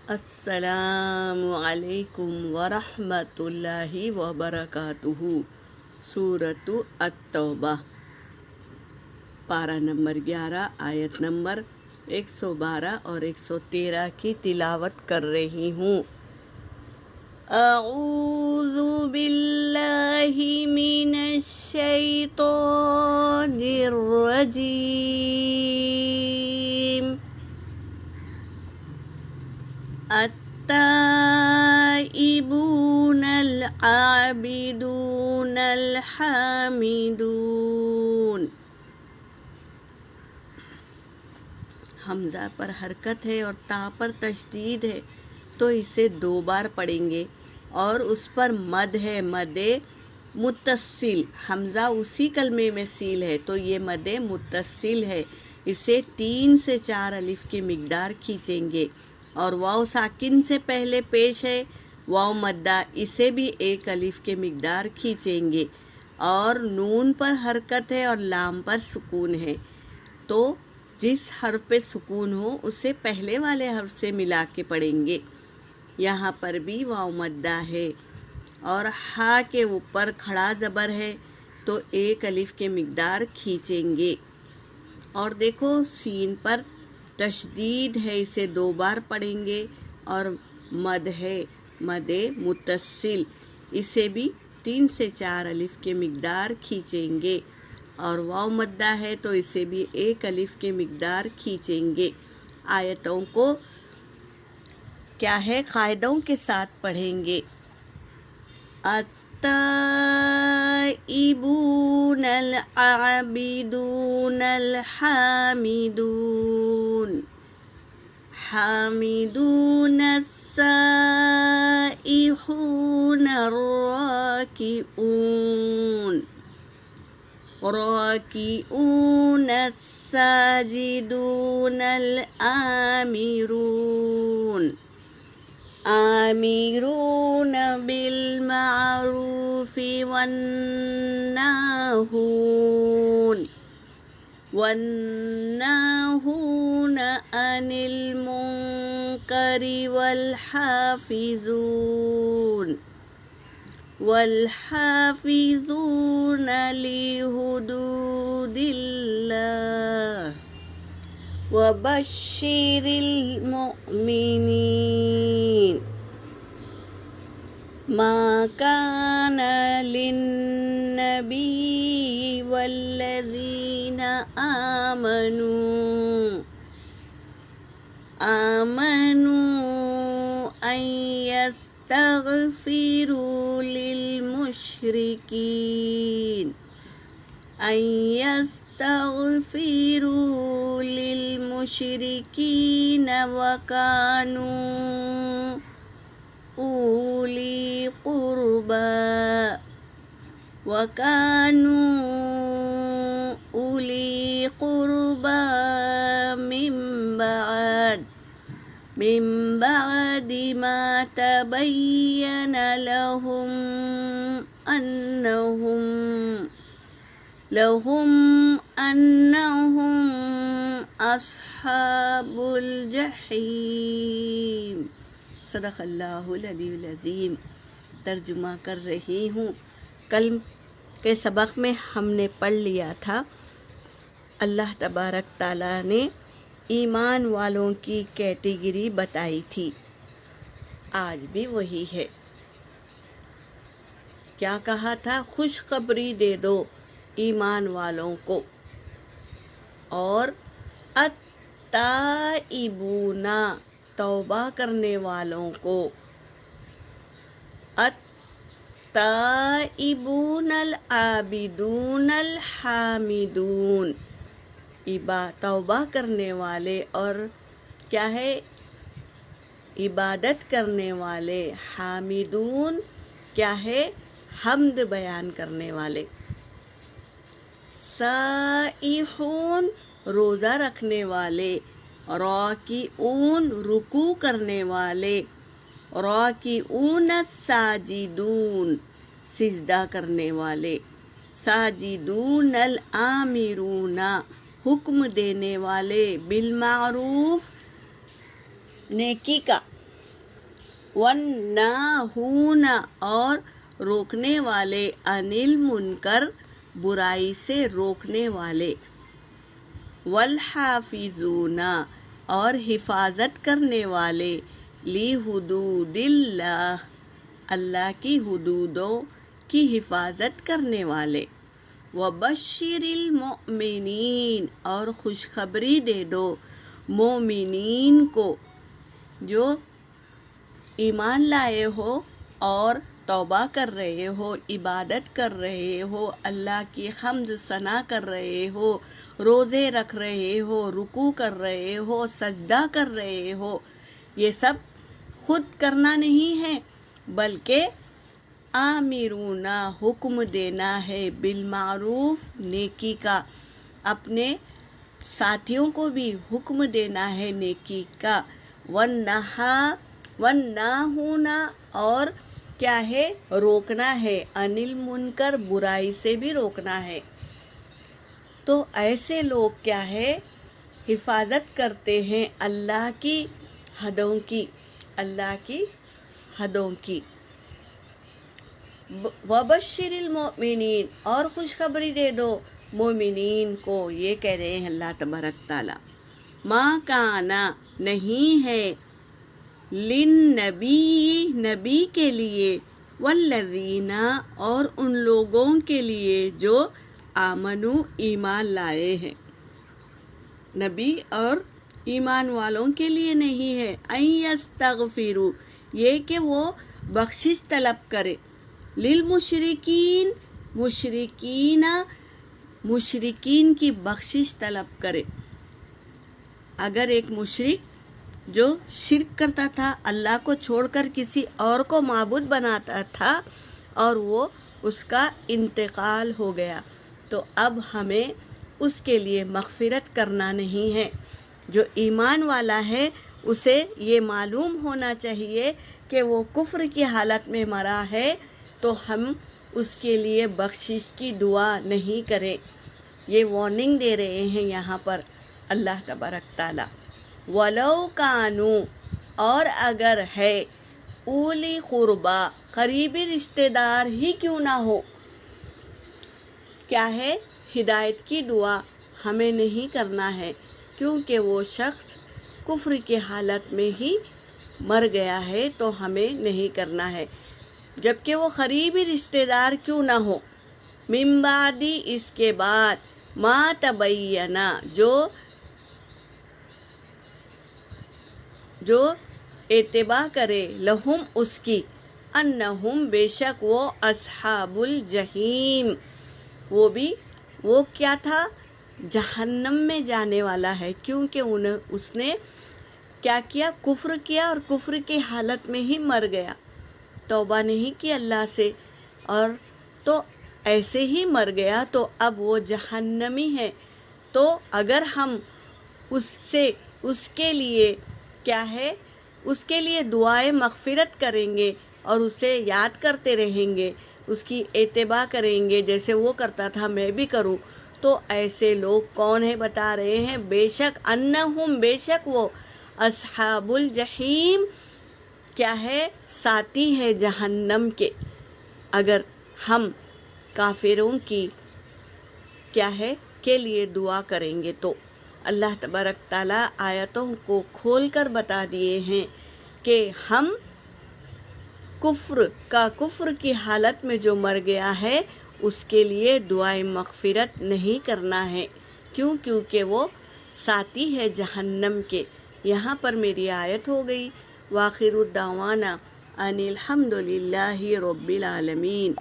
السلام علیکم ورحمۃ اللہ وبرکاتہ۔ سورۃ التوبہ، پارہ نمبر 11، آیت نمبر 112 اور 113 کی تلاوت کر رہی ہوں۔ اعوذ باللہ من الشیطان الرجیم۔ التائبون العابدون الحامدون۔ حمزہ پر حرکت ہے اور تا پر تشدید ہے، تو اسے 2 بار پڑھیں گے، اور اس پر مد ہے، مد متصل۔ حمزہ اسی کلمے میں سیل ہے، تو یہ مد متصل ہے، اسے 3 سے 4 الف کی مقدار کھینچیں گے۔ اور واو ساکن سے پہلے پیش ہے واو مدہ، اسے بھی 1 الف کے مقدار کھینچیں گے۔ اور نون پر حرکت ہے اور لام پر سکون ہے، تو جس حرف پہ سکون ہو اسے پہلے والے حرف سے ملا کے پڑھیں گے۔ یہاں پر بھی واو مدہ ہے، اور ہا کے اوپر کھڑا زبر ہے، تو 1 الف کے مقدار کھینچیں گے۔ اور دیکھو سین پر تشدید ہے، اسے 2 بار پڑھیں گے، اور مد ہے، مد متصل، اسے بھی 3 سے 4 الف کے مقدار کھینچیں گے۔ اور واو مدہ ہے، تو اسے بھی 1 الف کے مقدار کھینچیں گے۔ آیتوں کو کیا ہے قاعدوں کے ساتھ پڑھیں گے۔ التائبون العابدون الحامدون، حامدون السائحون الراكعون، راكعون الساجدون الآمرون، آمرون بالمعروف والناهون عن المنكر والحافظون لحدود الله وبشر المؤمنين۔ ما كان للنبي والذين آمنوا أن يستغفروا للمشركين وكانوا أولي قربى من بعد ما تبين لهم أنهم أصحاب الجحیم۔ صدق اللہ العلی العظیم۔ ترجمہ کر رہی ہوں۔ کل کے سبق میں ہم نے پڑھ لیا تھا، اللہ تبارک تعالیٰ نے ایمان والوں کی کیٹیگری بتائی تھی، آج بھی وہی ہے۔ کیا کہا تھا؟ خوشخبری دے دو ایمان والوں کو۔ اور التائبون، توبہ کرنے والوں کو، التائبون العابدون الحامدون، توبہ کرنے والے، اور کیا ہے؟ عبادت کرنے والے۔ حامدون کیا ہے؟ حمد بیان کرنے والے۔ سائحون روزہ رکھنے والے۔ راکعون رکوع کرنے والے۔ راکعون الساجدون سجدہ کرنے والے۔ ساجدون الآمرون حکم دینے والے، بالمعروف نیکی کا، वन्नाहून और रोकने वाले, अनिल मुनकर बुराई से रोकने वाले, वल्हाफिजूना और हिफाजत करने वाले, ली हुदूदिल्लाह अल्लाह की हुदूदों की हिफाजत करने वाले, वबश्शिरिल मुमिनीन और खुशखबरी दे दो मोमिनीन को जो ईमान लाए हो और तौबा कर रहे हो, इबादत कर रहे हो, अल्लाह की हम्द सना कर रहे हो, रोज़े रख रहे हो, रुकू कर रहे हो, सजदा कर रहे हो। ये सब खुद करना नहीं है बल्कि आमिरूना हुक्म देना है, बिलमारूफ नेकी का, अपने साथियों को भी हुक्म देना है नेकी का, वन्नाहूना और क्या है रोकना है, अनिल मुनकर बुराई से भी रोकना है। तो ऐसे लोग क्या है हिफाजत करते हैं अल्लाह की हदों की, अल्लाह की हदों की। वबश्शिरिल मोमिनीन और खुशखबरी दे दो मोमिनीन को। ये कह रहे हैं अल्लाह तबारक ताला, मा काना नहीं है, लिन नबी नबी के लिए, वल्लज़ीना और उन लोगों के लिए जो आमनु ईमान लाए हैं, नबी और ईमान वालों के लिए नहीं है, अयस्तगफिरू ये कि वो बख्शिश तलब करे, लिल मुशरिकीन मुशरिकीन की बख्शिश तलब करे। अगर एक मुशरिक जो शिर्क करता था, अल्लाह को छोड़कर किसी और को माबूद बनाता था और वो उसका इंतकाल हो गया, तो अब हमें उसके लिए मग़फ़िरत करना नहीं है। जो ईमान वाला है उसे ये मालूम होना चाहिए कि वो कुफ्र की हालत में मरा है, तो हम उसके लिए बख्शिश की दुआ नहीं करें। ये वार्निंग दे रहे हैं यहाँ पर अल्लाह तबारक ताला। वलो कानू और अगर है, उली कुर्बा करीबी रिश्तेदार ही क्यों ना हो, क्या है हिदायत की दुआ हमें नहीं करना है क्योंकि वो शख्स कुफ्र की हालत में ही मर गया है, तो हमें नहीं करना है जबकि वो करीबी रिश्तेदार क्यों ना हो। मिम्बादी इसके बाद, मा तबैयना जो एतबा करे, लहुम उसकी, अन्नहुम बेशक वो, अस्हाबुल जहीम वो क्या था जहन्नम में जाने वाला है, क्योंकि उसने क्या किया, कुफ्र किया और कुफ्र की हालत में ही मर गया, तौबा नहीं की अल्लाह से, और तो ऐसे ही मर गया, तो अब वो जहन्नमी है। तो अगर हम उसके लिए क्या है, उसके लिए दुआए मग़फ़िरत करेंगे और उसे याद करते रहेंगे, उसकी एतबा करेंगे जैसे वो करता था मैं भी करूं, तो ऐसे लोग कौन है बता रहे हैं, बेशक अन्नहुम बेशक वो, अस्हाबुल जहीम क्या है साथी है जहन्नम के। अगर हम काफिरों की क्या है के लिए दुआ करेंगे तो अल्लाह तबारक ताला आयतों को खोलकर बता दिए हैं कि हम कुफ्र की हालत में जो मर गया है उसके लिए दुआए मग़फ़िरत नहीं करना है, क्योंकि वो साथी है जहन्नम के। यहाँ पर मेरी आयत हो गई। वाखिरुद्दावाना अनिल हम्दुलिल्लाहि रब्बिल आलमीन।